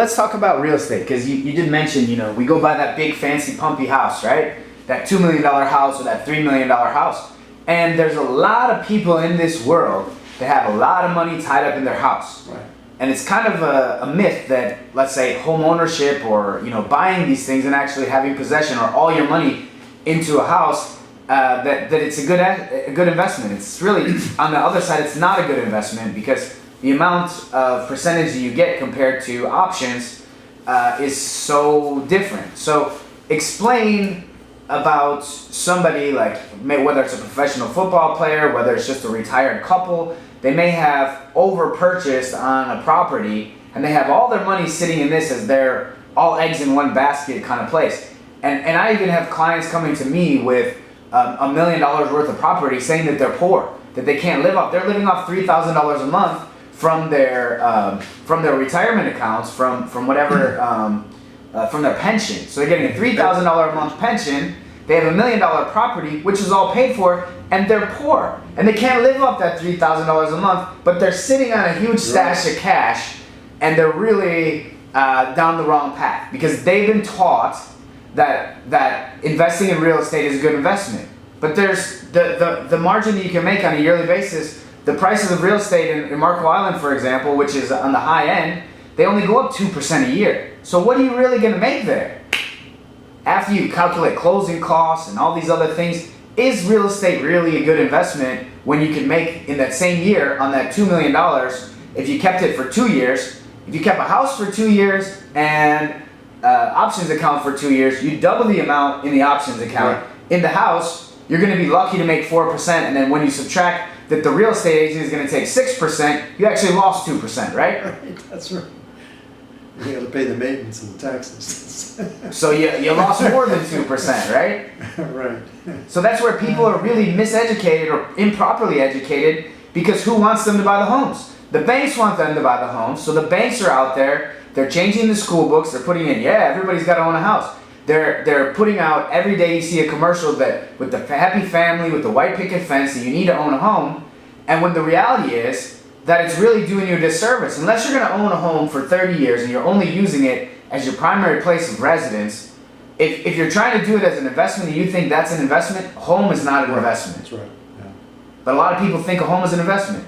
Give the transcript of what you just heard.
let's talk about real estate, because you did mention, we go buy that big fancy pumpy house, right? That $2 million house or that $3 million house. And there's a lot of people in this world that have a lot of money tied up in their house. Right. And it's kind of a myth that, let's say, home ownership or, buying these things and actually having possession or all your money into a house, that it's a good investment. It's really, on the other side, it's not a good investment, because the amount of percentage that you get compared to options is so different. So explain about somebody like, whether it's a professional football player, whether it's just a retired couple, they may have over-purchased on a property and they have all their money sitting in this as their all eggs in one basket kind of place. And I even have clients coming to me with $1 million worth of property saying that they're poor, that they can't live off. They're living off $3,000 a month from their retirement accounts, from whatever, from their pension. So they're getting a $3,000 a month pension. They have $1 million property, which is all paid for, and they're poor. And they can't live off that $3,000 a month, but they're sitting on a huge stash of cash, and they're really down the wrong path, because they've been taught that investing in real estate is a good investment. But there's the margin that you can make on a yearly basis. The prices of real estate in Marco Island, for example, which is on the high end, they only go up 2% a year. So what are you really going to make there? After you calculate closing costs and all these other things, is real estate really a good investment when you can make in that same year on that $2 million, if you kept it for 2 years, if you kept a house for 2 years and options account for 2 years, you double the amount in the options account. Right. In the house, you're going to be lucky to make 4%, and then when you subtract that the real estate agent is going to take 6%, you actually lost 2%, right? Right, that's right. You got to pay the maintenance and the taxes. So you lost more than 2%, right? Right. So that's where people are really miseducated or improperly educated, because who wants them to buy the homes? The banks want them to buy the homes, so the banks are out there, they're changing the school books, they're putting in, everybody's got to own a house. They're putting out, every day you see a commercial that with the happy family with the white picket fence that you need to own a home, and when the reality is that it's really doing you a disservice. Unless you're going to own a home for 30 years and you're only using it as your primary place of residence, if you're trying to do it as an investment and you think that's an investment, home is not an investment. That's right. Yeah. But a lot of people think a home is an investment.